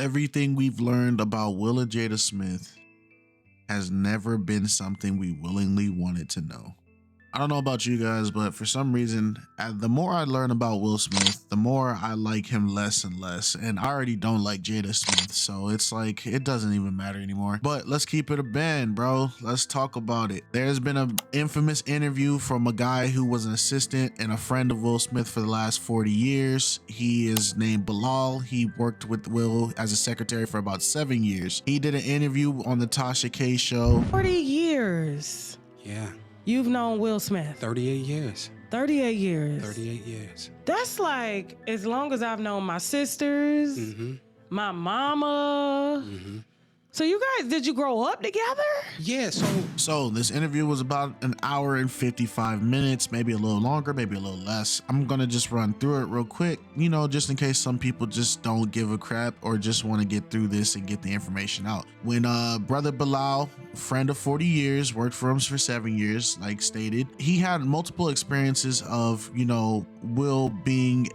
Everything we've learned about Will and Jada Smith has never been something we willingly wanted to know. I don't know about you guys, but for some reason, the more I learn about Will Smith, the more I like him less and less. And I already don't like Jada Smith, so it's like, it doesn't even matter anymore. But let's keep it a band, bro. Let's talk about it. There's been an infamous interview from a guy who was an assistant and a friend of Will Smith for the last 40 years. He is named Bilal. He worked with Will as a secretary for about 7 years. He did an interview on the TashaK show. 40 years. Yeah. You've known Will Smith. 38 years. 38 years. 38 years. That's like as long as I've known my sisters, my mama. So you guys, did you grow up together? Yeah, So this interview was about an hour and 55 minutes, maybe a little longer, maybe a little less. I'm gonna just run through it real quick, you know, just in case some people just don't give a crap or just want to get through this and get the information out. When Brother Bilal, friend of 40 years, worked for him for 7 years, like stated, he had multiple experiences of, you know, Will being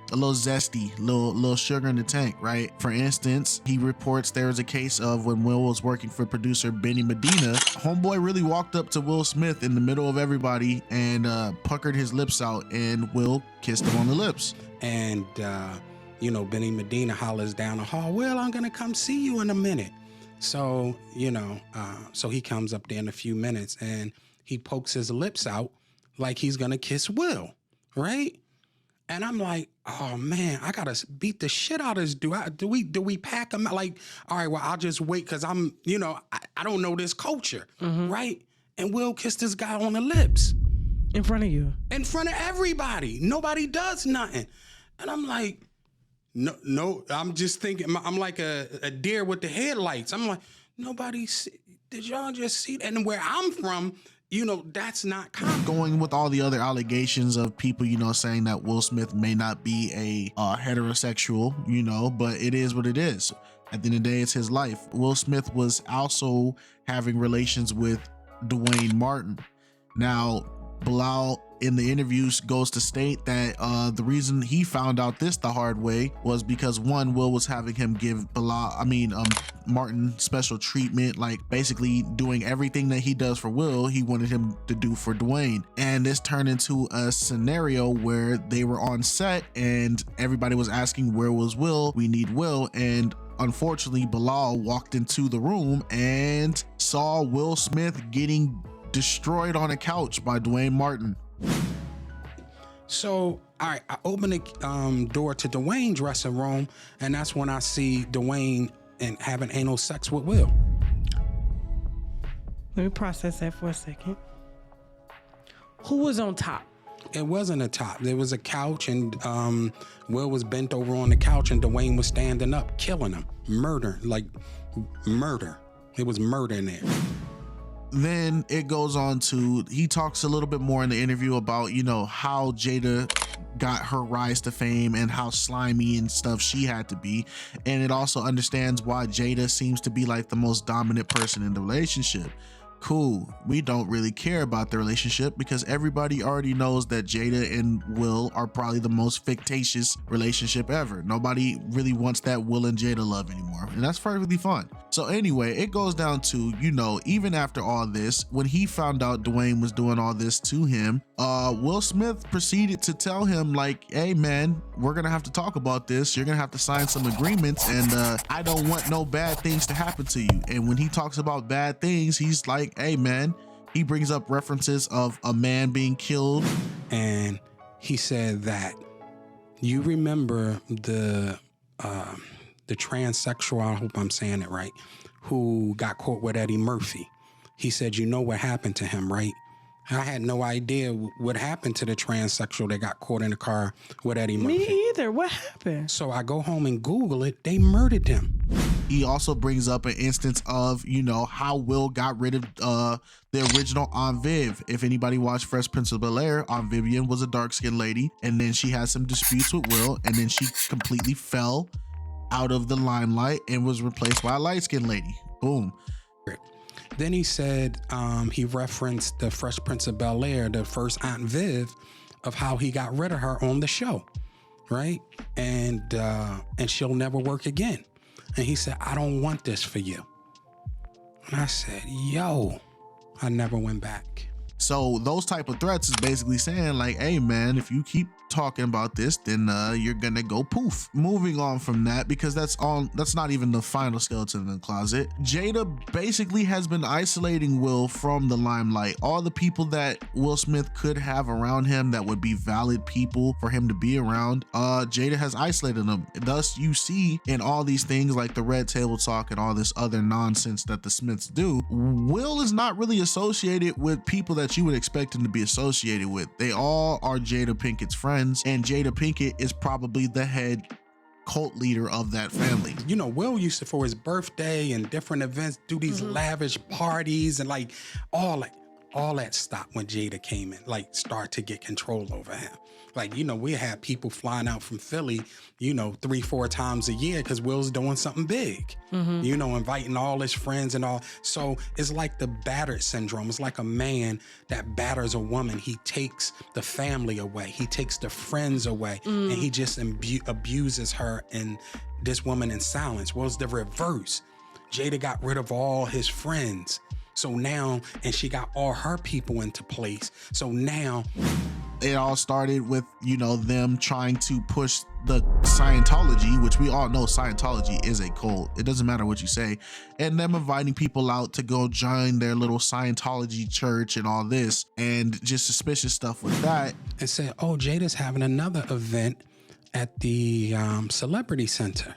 a little zesty, little sugar in the tank, right? For instance, he reports there was a case of when Will was working for producer Benny Medina, homeboy really walked up to Will Smith in the middle of everybody and puckered his lips out, and Will kissed him on the lips. And you know, Benny Medina hollers down the hall, "Will, I'm gonna come see you in a minute." So, you know, so he comes up there in a few minutes and he pokes his lips out like he's gonna kiss Will, right? And I'm like, oh man, I gotta beat the shit out of this dude. Do we pack him out? Like, all right, well, I'll just wait because I'm, you know, I don't know this culture, right? And Will kissed this guy on the lips. In front of you. In front of everybody. Nobody does nothing. And I'm like, no, I'm just thinking, I'm like a deer with the headlights. I'm like, did y'all just see that? And where I'm from, you know, that's not common. Going with all the other allegations of people, you know, saying that Will Smith may not be a heterosexual, you know, but it is what it is. At the end of the day, it's his life. Will Smith was also having relations with Dwayne Martin. Now, Bilal in the interviews goes to state that the reason he found out this the hard way was because one, Will was having him give Martin special treatment, like basically doing everything that he does for Will, he wanted him to do for Dwayne. And this turned into a scenario where they were on set and everybody was asking, where was Will? We need Will. And unfortunately, Bilal walked into the room and saw Will Smith getting destroyed on a couch by Dwayne Martin. So, all right, I open the door to Dwayne's dressing room, and that's when I see Dwayne and having anal sex with Will. Let me process that for a second. Who was on top? It wasn't a top. There was a couch, and Will was bent over on the couch, and Dwayne was standing up, killing him. Murder. It was murder in there. Then it goes on to, he talks a little bit more in the interview about, you know, how Jada got her rise to fame and how slimy and stuff she had to be. And it also understands why Jada seems to be like the most dominant person in the relationship. Cool. We don't really care about the relationship because everybody already knows that Jada and Will are probably the most fictitious relationship ever. Nobody really wants that Will and Jada love anymore, and that's perfectly fine. So anyway, it goes down to, you know, even after all this, when he found out Dwayne was doing all this to him, Will Smith proceeded to tell him like, hey man, we're gonna have to talk about this. You're gonna have to sign some agreements, and I don't want no bad things to happen to you. And when he talks about bad things, he's like, hey man, he brings up references of a man being killed. And he said that, you remember the transsexual, I hope I'm saying it right, who got caught with Eddie Murphy. He said, you know what happened to him, right? I had no idea what happened to the transsexual that got caught in the car with Eddie Murphy. Me either. What happened? So I go home and Google it. They murdered him. He also brings up an instance of, you know, how Will got rid of the original Aunt Viv. If anybody watched Fresh Prince of Bel-Air, Aunt Vivian was a dark-skinned lady, and then she had some disputes with Will, and then she completely fell out of the limelight and was replaced by a light-skinned lady. Boom. Then he said, he referenced the Fresh Prince of Bel-Air, the first Aunt Viv, of how he got rid of her on the show. right? And she'll never work again. And he said, I don't want this for you. And I said, yo, I never went back. So those type of threats is basically saying like, hey man, if you keep talking about this, then you're gonna go poof. Moving on from that, because that's not even the final skeleton in the closet. Jada basically has been isolating Will from the limelight. All the people that Will Smith could have around him that would be valid people for him to be around, Jada has isolated them. Thus you see in all these things like the red table talk and all this other nonsense that the Smiths do, Will is not really associated with people that you would expect him to be associated with. They all are Jada Pinkett's friends, and Jada Pinkett is probably the head cult leader of that family. You know, Will used to, for his birthday and different events, do these lavish parties and like all that stopped when Jada came in, like start to get control over him. Like, you know, we had people flying out from Philly, you know, 3-4 times a year because Will's doing something big, you know, inviting all his friends and all. So it's like the battered syndrome. It's like a man that batters a woman. He takes the family away. He takes the friends away and he just abuses her and this woman in silence. Well, it's the reverse. Jada got rid of all his friends. So now, and she got all her people into place. So now, it all started with, you know, them trying to push the Scientology, which we all know Scientology is a cult. It doesn't matter what you say. And them inviting people out to go join their little Scientology church and all this, and just suspicious stuff with that. And said, oh, Jada's having another event at the Celebrity Center,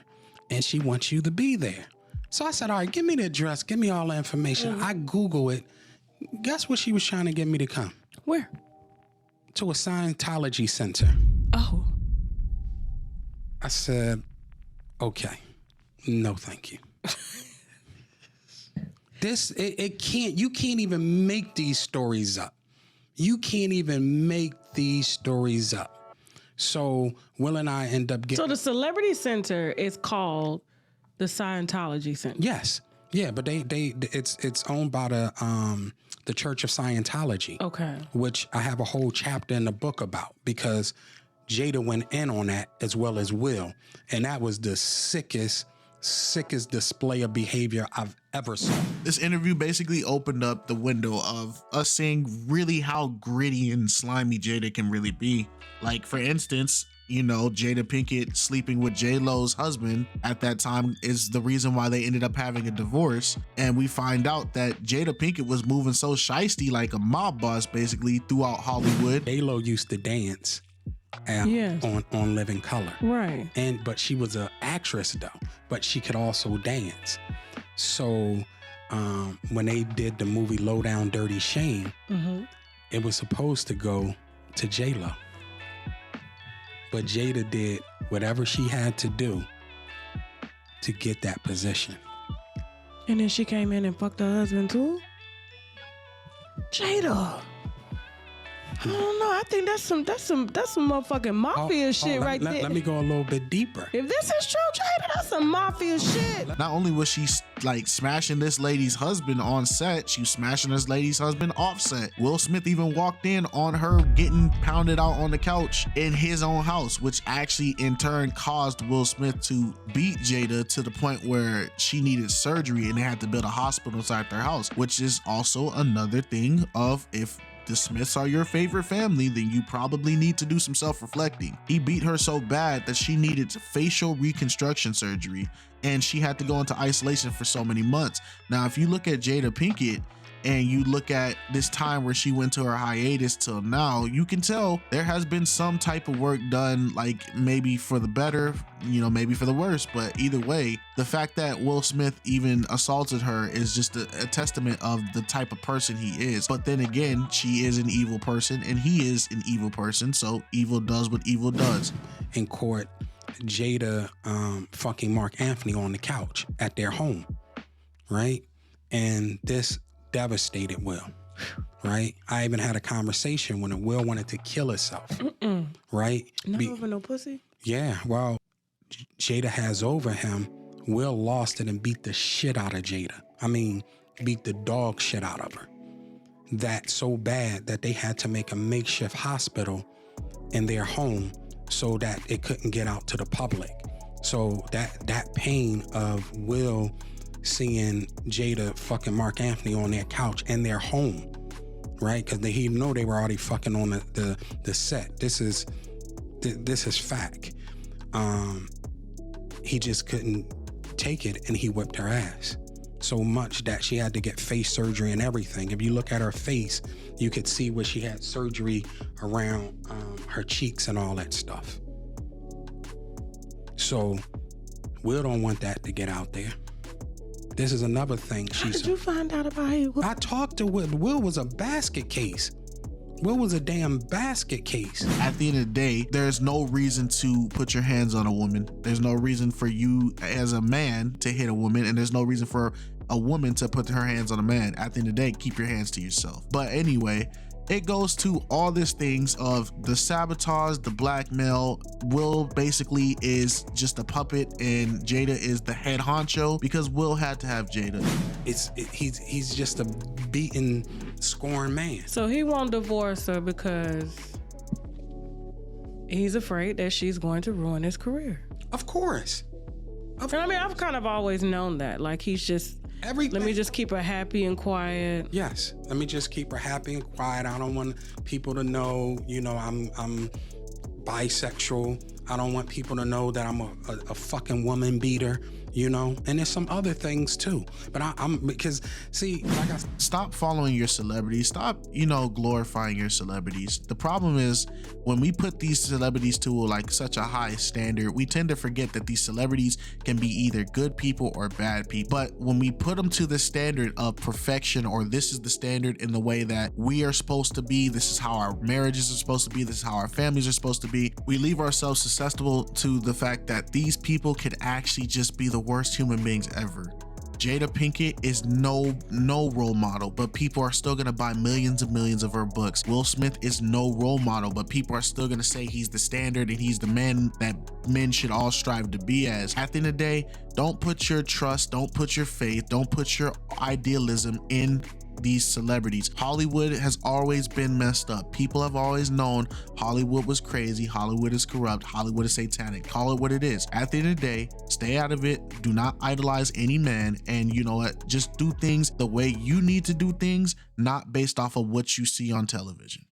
and she wants you to be there. So I said, all right, give me the address, give me all the information. I Google it. Guess what she was trying to get me to come? Where? To a Scientology center. Oh. I said, okay, no, thank you. You can't even make these stories up. You can't even make these stories up. So Will and I end up getting. So the Celebrity Center is called the Scientology Center. Yes. Yeah, but it's owned by the Church of Scientology. Okay. Which I have a whole chapter in the book about, because Jada went in on that as well as Will. And that was the sickest display of behavior I've ever saw. This interview basically opened up the window of us seeing really how gritty and slimy Jada can really be. Like, for instance, you know, Jada Pinkett sleeping with J-Lo's husband at that time is the reason why they ended up having a divorce. And we find out that Jada Pinkett was moving so shiesty, like a mob boss, basically throughout Hollywood. J-Lo used to dance on Living Color. Right. But she was an actress though, but she could also dance. So when they did the movie Low Down Dirty Shame, it was supposed to go to J-Lo. But Jada did whatever she had to do to get that position. And then she came in and fucked her husband too? Jada. I don't know. I think that's some motherfucking mafia shit right there. Let me go a little bit deeper. If this is true, Jada, that's some mafia shit. Not only was she like smashing this lady's husband on set, she was smashing this lady's husband off set. Will Smith even walked in on her getting pounded out on the couch in his own house, which actually in turn caused Will Smith to beat Jada to the point where she needed surgery and they had to build a hospital inside their house, which is also another thing of, if the Smiths are your favorite family, then you probably need to do some self-reflecting. He beat her so bad that she needed facial reconstruction surgery and she had to go into isolation for so many months. Now, if you look at Jada Pinkett and you look at this time where she went to her hiatus till now, you can tell there has been some type of work done, like maybe for the better, you know, maybe for the worse, but either way, the fact that Will Smith even assaulted her is just a testament of the type of person he is. But then again, she is an evil person and he is an evil person, so evil does what evil does. In court, Jada fucking Mark Anthony on the couch at their home, right? And this devastated Will, right? I even had a conversation when Will wanted to kill herself, right? Not over no pussy? Yeah, well, Jada has over him. Will lost it and beat the shit out of Jada. I mean, beat the dog shit out of her. That so bad that they had to make a makeshift hospital in their home so that it couldn't get out to the public. So that pain of Will seeing Jada fucking Mark Anthony on their couch in their home, right? Because he know they were already fucking on the set. This is fact. He just couldn't take it, and he whipped her ass so much that she had to get face surgery and everything. If you look at her face, you could see where she had surgery around her cheeks and all that stuff. So Will don't want that to get out there. This is another thing. How did you find out about it? I talked to Will. Will was a basket case. Will was a damn basket case. At the end of the day, there's no reason to put your hands on a woman. There's no reason for you as a man to hit a woman, and there's no reason for a woman to put her hands on a man. At the end of the day, keep your hands to yourself. But anyway, it goes to all these things of the sabotage, the blackmail. Will basically is just a puppet, and Jada is the head honcho because Will had to have Jada. He's just a beaten, scorned man. So he won't divorce her because he's afraid that she's going to ruin his career. Of course. I mean, I've kind of always known that. Like, he's just, everything. Let me just keep her happy and quiet. Yes, let me just keep her happy and quiet. I don't want people to know, I'm bisexual. I don't want people to know that I'm a fucking woman beater, and there's some other things too. But because see, like stop following your celebrities. Stop, glorifying your celebrities. The problem is when we put these celebrities to like such a high standard, we tend to forget that these celebrities can be either good people or bad people. But when we put them to the standard of perfection, or this is the standard in the way that we are supposed to be, this is how our marriages are supposed to be, this is how our families are supposed to be, we leave ourselves susceptible to the fact that these people could actually just be the worst human beings ever. Jada Pinkett is no role model, but people are still gonna buy millions and millions of her books. Will Smith is no role model, but people are still gonna say he's the standard and he's the man that men should all strive to be as. At the end of the day, don't put your trust, don't put your faith, don't put your idealism in these celebrities. Hollywood has always been messed up. People have always known Hollywood was crazy, Hollywood is corrupt, Hollywood is satanic. Call it what it is. At the end of the day, stay out of it. Do not idolize any man, and you know what? Just do things the way you need to do things, not based off of what you see on television.